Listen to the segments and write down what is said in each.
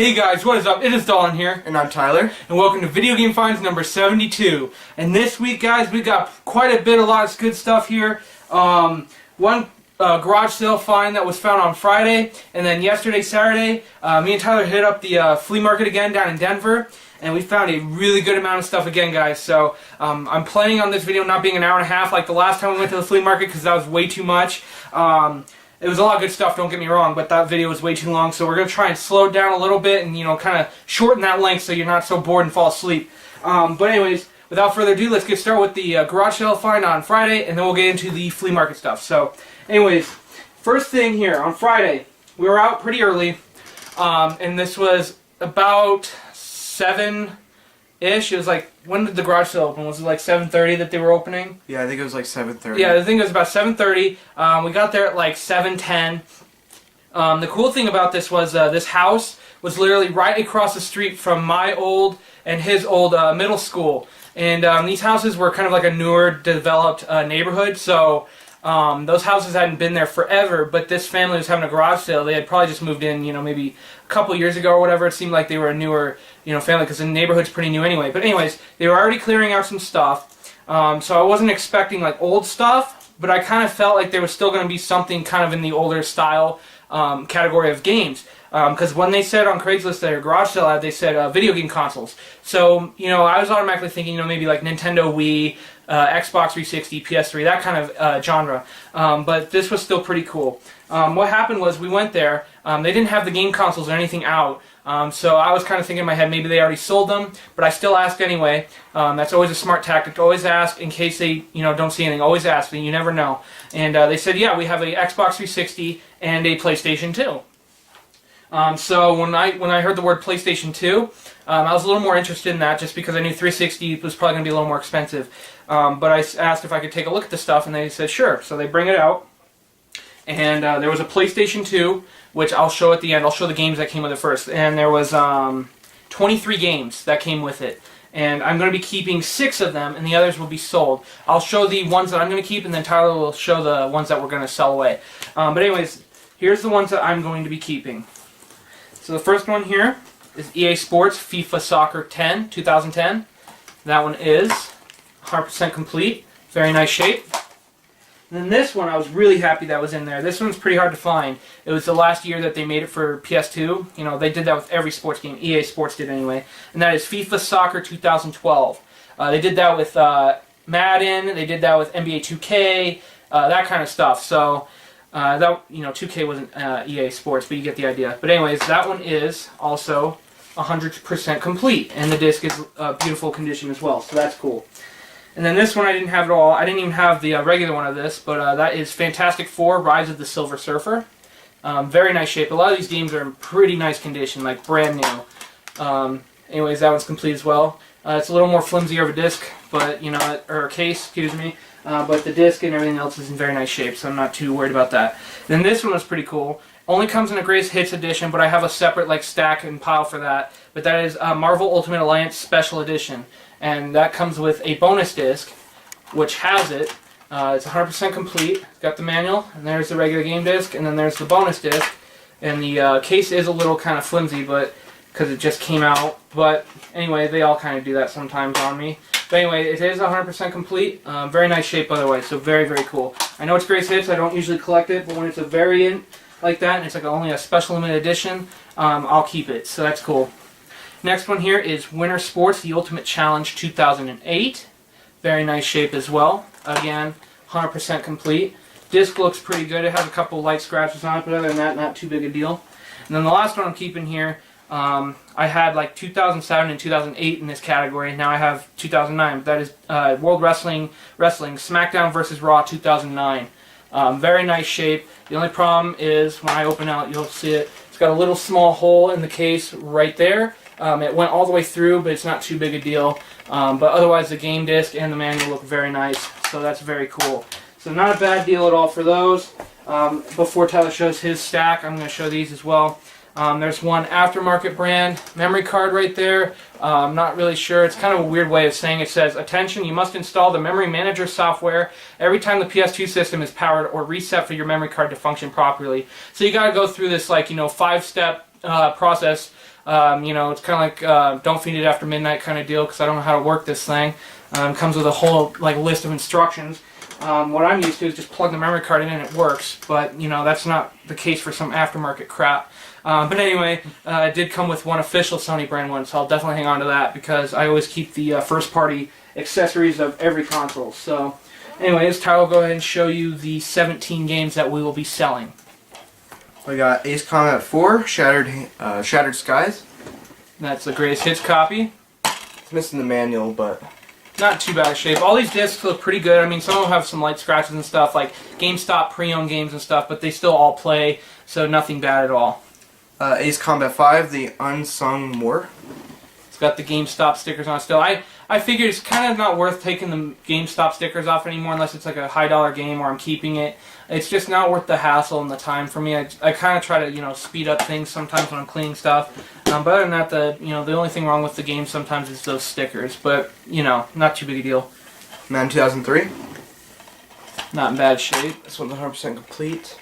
Hey guys, what is up? It is Dolan here. And I'm Tyler. And welcome to Video Game Finds number 72. And this week, guys, we got quite a lot of good stuff here. One garage sale find that was found on Friday, and then yesterday, Saturday, me and Tyler hit up the flea market again down in Denver, and we found a really good amount of stuff again, guys. So I'm planning on this video not being an hour and a half like the last time we went to the flea market because that was way too much. It was a lot of good stuff, don't get me wrong, but that video was way too long, so we're going to try and slow it down a little bit and, kind of shorten that length so you're not so bored and fall asleep. But anyways, without further ado, let's get started with the garage sale find on Friday, and then we'll get into the flea market stuff. So, anyways, first thing here, on Friday, we were out pretty early, and this was about 7-ish. It was like, when did the garage sale open? Was it like 7:30 that they were opening? Yeah, I think it was like 7:30. Yeah, I think it was about 7:30. We got there at like 7:10. The cool thing about this was this house was literally right across the street from my old and his old middle school. And these houses were kind of like a newer developed neighborhood, so those houses hadn't been there forever, but this family was having a garage sale. They had probably just moved in, maybe a couple years ago or whatever. It seemed like they were a newer, family, because the neighborhood's pretty new anyway. But anyways, they were already clearing out some stuff, so I wasn't expecting like old stuff, but I kind of felt like there was still going to be something kind of in the older style category of games. Because when they said on Craigslist their garage sale ad, they said video game consoles. So, I was automatically thinking, maybe like Nintendo Wii, Xbox 360, PS3, that kind of genre. But this was still pretty cool. What happened was we went there. They didn't have the game consoles or anything out. So I was kind of thinking in my head maybe they already sold them, but I still asked anyway. That's always a smart tactic to always ask in case they don't see anything. Always ask, and you never know. And they said, yeah, we have a Xbox 360 and a PlayStation 2. So when I heard the word PlayStation 2, I was a little more interested in that just because I knew 360 was probably going to be a little more expensive. But I asked if I could take a look at the stuff, and they said sure. So they bring it out, and there was a PlayStation 2, which I'll show at the end. I'll show the games that came with it first. And there was 23 games that came with it. And I'm going to be keeping 6 of them, and the others will be sold. I'll show the ones that I'm going to keep, and then Tyler will show the ones that we're going to sell away. But anyways, here's the ones that I'm going to be keeping. So the first one here is EA Sports FIFA Soccer 10, 2010. That one is 100% complete. Very nice shape. And then this one, I was really happy that was in there. This one's pretty hard to find. It was the last year that they made it for PS2. They did that with every sports game. EA Sports did anyway. And that is FIFA Soccer 2012. They did that with Madden. They did that with NBA 2K, that kind of stuff. So... 2K wasn't EA Sports, but you get the idea. But anyways, that one is also 100% complete, and the disc is beautiful condition as well, so that's cool. And then this one I didn't have at all. I didn't even have the regular one of this, but that is Fantastic Four: Rise of the Silver Surfer. Very nice shape. A lot of these games are in pretty nice condition, like brand new. Anyways, that one's complete as well. It's a little more flimsier of a disc, but or a case, excuse me. But the disc and everything else is in very nice shape, so I'm not too worried about that. Then this one was pretty cool. Only comes in a Greatest Hits edition, but I have a separate stack and pile for that. But that is Marvel Ultimate Alliance Special Edition, and that comes with a bonus disc, which has it. It's 100% complete. It's got the manual, and there's the regular game disc, and then there's the bonus disc. And the case is a little kind of flimsy, but because it just came out. But anyway, they all kind of do that sometimes on me. But anyway, it is 100% complete. Very nice shape, by the way, so very, very cool. I know it's Greatest Hits. I don't usually collect it, but when it's a variant like that, and it's like only a special limited edition, I'll keep it, so that's cool. Next one here is Winter Sports, The Ultimate Challenge 2008. Very nice shape as well. Again, 100% complete. Disc looks pretty good. It has a couple light scratches on it, but other than that, not too big a deal. And then the last one I'm keeping here, I had like 2007 and 2008 in this category. Now I have 2009. But that is World Wrestling SmackDown vs. Raw 2009. Very nice shape. The only problem is when I open out, you'll see it. It's got a little small hole in the case right there. It went all the way through, but it's not too big a deal. But otherwise, the game disc and the manual look very nice. So that's very cool. So not a bad deal at all for those. Before Tyler shows his stack, I'm going to show these as well. There's one aftermarket brand memory card right there. I'm not really sure. It's kind of a weird way of saying it. It says, attention, you must install the Memory Manager software every time the PS2 system is powered or reset for your memory card to function properly. So you got to go through this 5-step process You know, it's kind of like Don't Feed It After Midnight kind of deal because I don't know how to work this thing. Comes with a whole like list of instructions. What I'm used to is just plug the memory card in and it works, but you know that's not the case for some aftermarket crap. But anyway, it did come with one official Sony brand one, so I'll definitely hang on to that because I always keep the first-party accessories of every console. So anyways, Tyler will go ahead and show you the 17 games that we will be selling. We got Ace Combat 4, Shattered Skies. That's the greatest hits copy. It's missing the manual, but not too bad of shape. All these discs look pretty good. I mean, some of them have some light scratches and stuff, like GameStop pre-owned games and stuff, but they still all play, so nothing bad at all. Ace Combat 5, The Unsung War. It's got the GameStop stickers on it still. I figured it's kind of not worth taking the GameStop stickers off anymore unless it's like a high-dollar game or I'm keeping it. It's just not worth the hassle and the time for me. I kind of try to, you know, speed up things sometimes when I'm cleaning stuff. But other than that, the only thing wrong with the game sometimes is those stickers. But, you know, not too big a deal. Man 2003. Not in bad shape. This one's 100% complete.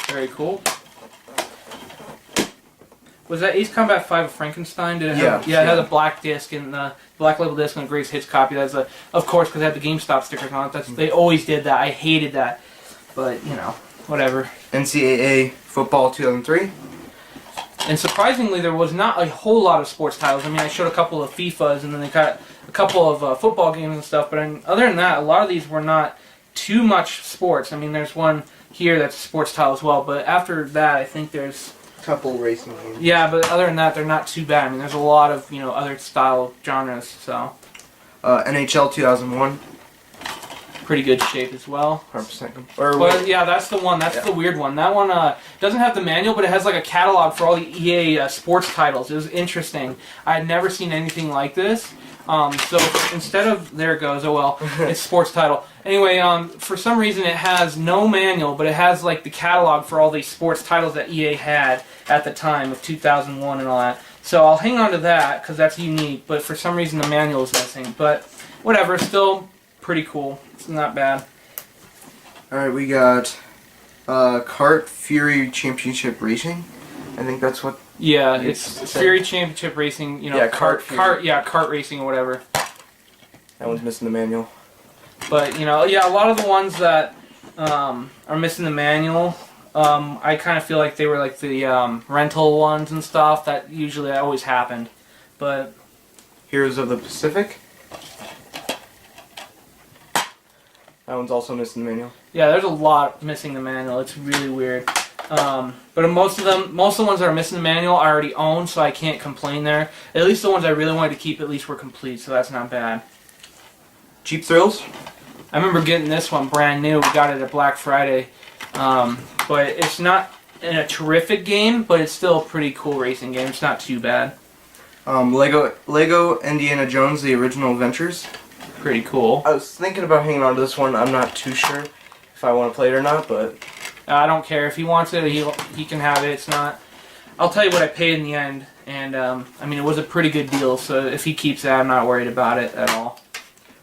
Very cool. Was that Ace Combat 5 of Frankenstein? Did it have, yeah, it had a black disc and the black label disc and a greatest hits copy. That's of course, because it had the GameStop stickers on it. They always did that. I hated that. But, you know, whatever. NCAA Football 2003. And surprisingly, there was not a whole lot of sports titles. I mean, I showed a couple of FIFAs, and then they got a couple of football games and stuff. But other than that, a lot of these were not too much sports. I mean, there's one here that's a sports title as well. But after that, I think there's Couple racing games. Yeah, but other than that, they're not too bad. I mean, there's a lot of, you know, other style genres, so. NHL 2001. Pretty good shape as well. 100%. But yeah, that's the one. That's the weird one. That one doesn't have the manual, but it has like a catalog for all the EA sports titles. It was interesting. I had never seen anything like this. So instead of, there it goes, oh well, it's sports title. Anyway, for some reason it has no manual, but it has like the catalog for all these sports titles that EA had at the time of 2001 and all that. So I'll hang on to that because that's unique, but for some reason the manual is missing. But whatever, still pretty cool. It's not bad. Alright, we got Kart Fury Championship Racing. I think that's what. Yeah, it's Fury Championship Racing, you know, yeah, kart racing or whatever. That one's missing the manual. But, you know, yeah, a lot of the ones that are missing the manual, I kind of feel like they were like the rental ones and stuff. That usually always happened. But Heroes of the Pacific. That one's also missing the manual. yeah, there's a lot missing the manual. It's really weird. But most of the ones that are missing the manual I already own, so I can't complain there. At least the ones I really wanted to keep at least were complete, so that's not bad. Cheap Thrills. I remember getting this one brand new. We got it at Black Friday. But it's not a terrific game, but it's still a pretty cool racing game. It's not too bad. Lego Indiana Jones: The Original Adventures. Pretty cool. I was thinking about hanging on to this one. I'm not too sure if I want to play it or not, but I don't care. If he wants it, he can have it. It's not. I'll tell you what I paid in the end, and I mean it was a pretty good deal. So if he keeps it, I'm not worried about it at all.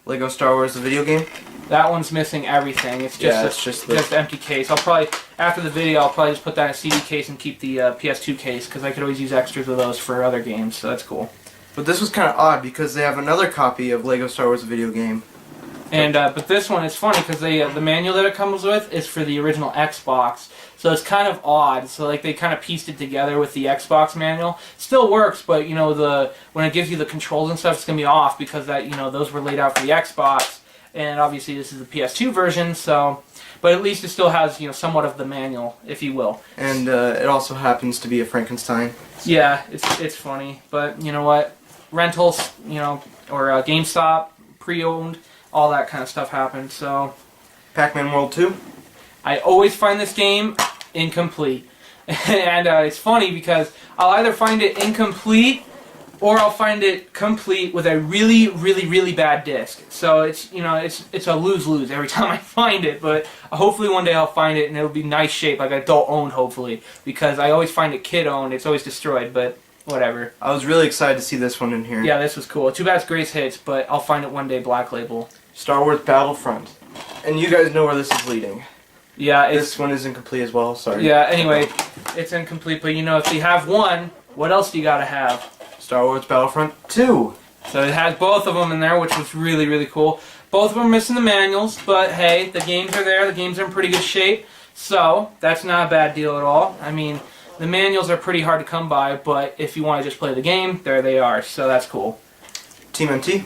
Lego Star Wars: The Video Game. That one's missing everything. It's just just an empty case. I'll probably after the video, I'll probably just put that in a CD case and keep the PS2 case because I could always use extras of those for other games. So that's cool. But this was kind of odd because they have another copy of Lego Star Wars: The Video Game. And but this one is funny because the manual that it comes with is for the original Xbox, so it's kind of odd. So like they kind of pieced it together with the Xbox manual. Still works, but you know when it gives you the controls and stuff, it's gonna be off because those were laid out for the Xbox, and obviously this is the PS2 version. So, but at least it still has somewhat of the manual, if you will. And it also happens to be a Frankenstein. Yeah, it's funny, but you know what? Rentals, or GameStop, pre-owned. All that kind of stuff happened, so. Pac-Man World 2. I always find this game incomplete. And it's funny because I'll either find it incomplete or I'll find it complete with a really, really, really bad disc. So it's a lose-lose every time I find it, but hopefully one day I'll find it and it'll be nice shape, like adult-owned hopefully, because I always find it kid-owned. It's always destroyed, but whatever. I was really excited to see this one in here. Yeah, this was cool. Too bad it's Grace Hits, but I'll find it one day, Black Label. Star Wars Battlefront. And you guys know where this is leading. Yeah, this one is incomplete as well, sorry. Yeah, anyway, it's incomplete, but if you have one What else do you gotta have? Star Wars Battlefront 2. So it has both of them in there, which was really, really cool. Both of them are missing the manuals, but hey, the games are there. The games are in pretty good shape, so that's not a bad deal at all. I mean, the manuals are pretty hard to come by, but if you want to just play the game, there they are, so that's cool. Team MT?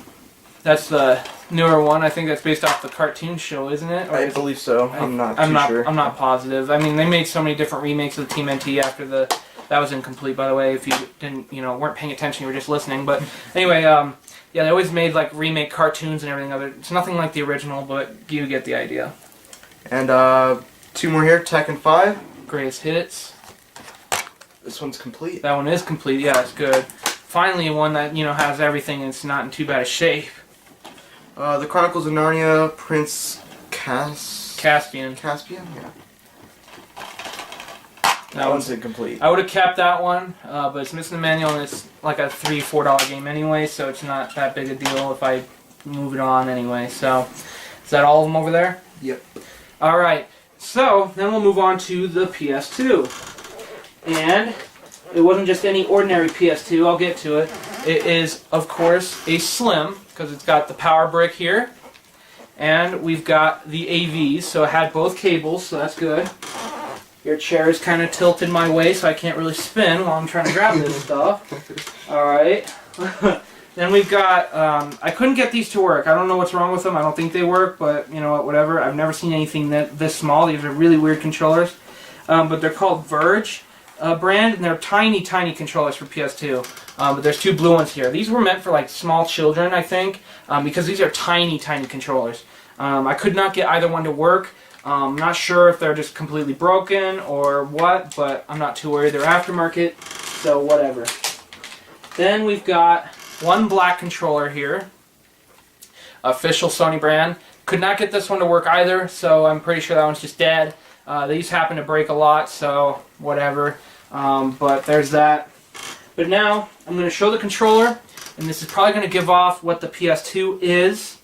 That's the newer one. I think that's based off the cartoon show, isn't it? I believe so. I'm not sure. I'm not positive. I mean, they made so many different remakes of the Team NT after the... That was incomplete, by the way, if you didn't, weren't paying attention, you were just listening. But anyway, yeah, they always made like remake cartoons and everything of it. It's nothing like the original, but you get the idea. And 2 more here, Tekken 5. Greatest hits. This one's complete. That one is complete. Yeah, it's good. Finally, one that has everything and it's not in too bad a shape. The Chronicles of Narnia, Prince Caspian. Caspian. Yeah. That one's incomplete. I would have kept that one, but it's missing the manual and it's like a $3-4 game anyway, so it's not that big a deal if I move it on anyway. So, is that all of them over there? Yep. Alright, so then we'll move on to the PS2. And it wasn't just any ordinary PS2, I'll get to it. It is, of course, a Slim, because it's got the power brick here. And we've got the AVs, so it had both cables, so that's good. Your chair is kind of tilted my way, so I can't really spin while I'm trying to grab this stuff. Alright. Then we've got, I couldn't get these to work. I don't know what's wrong with them. I don't think they work, but you know what, whatever. I've never seen anything this small. These are really weird controllers. But they're called Verge brand, and they're tiny, tiny controllers for PS2. But there's 2 blue ones here. These were meant for like small children, I think, because these are tiny, tiny controllers. I could not get either one to work. I'm not sure if they're just completely broken or what, but I'm not too worried. They're aftermarket, so whatever. Then we've got one black controller here. Official Sony brand. Could not get this one to work either, so I'm pretty sure that one's just dead. These happen to break a lot, so whatever. But there's that. But now, I'm going to show the controller, and this is probably going to give off what the PS2 is,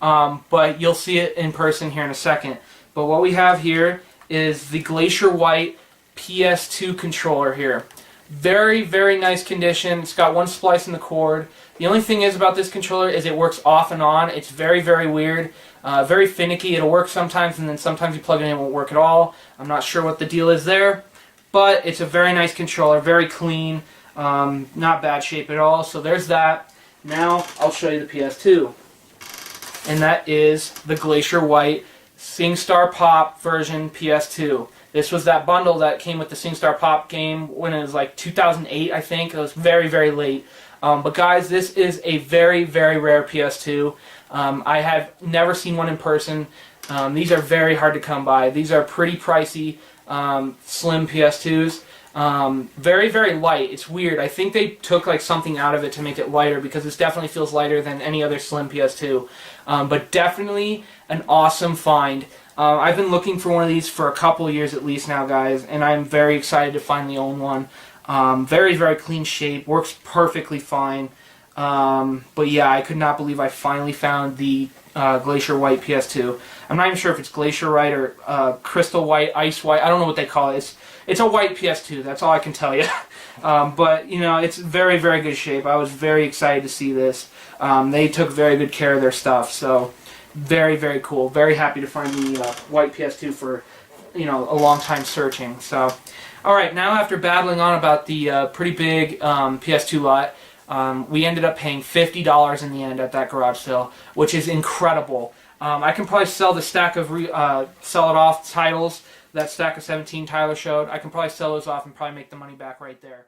but you'll see it in person here in a second. But what we have here is the Glacier White PS2 controller here. Very, very nice condition. It's got 1 splice in the cord. The only thing is about this controller is it works off and on. It's very, very weird. Very finicky. It'll work sometimes, and then sometimes you plug it in and it won't work at all. I'm not sure what the deal is there. But it's a very nice controller. Very clean. Not bad shape at all. So there's that. Now I'll show you the PS2. And that is the Glacier White SingStar Pop version PS2. This was that bundle that came with the SingStar Pop game when it was like 2008, I think. It was very, very late. But guys, this is a very, very rare PS2. I have never seen one in person. These are very hard to come by. These are pretty pricey, slim PS2s. Very, very light. It's weird. I think they took like something out of it to make it lighter, because this definitely feels lighter than any other slim PS2. But definitely an awesome find. I've been looking for one of these for a couple years at least now, guys, and I'm very excited to finally own one. Very, very clean shape. Works perfectly fine. But yeah, I could not believe I finally found the Glacier White PS2. I'm not even sure if it's Glacier White or Crystal White, Ice White. I don't know what they call it. It's a white PS2. That's all I can tell you. But, you know, it's very, very good shape. I was very excited to see this. They took very good care of their stuff. So, very, very cool. Very happy to find the white PS2 for, you know, a long time searching. So, alright, now after battling on about the pretty big PS2 lot, we ended up paying $50 in the end at that garage sale, which is incredible. I can probably sell the stack of sell it off titles, that stack of 17 Tyler showed. I can probably sell those off and probably make the money back right there.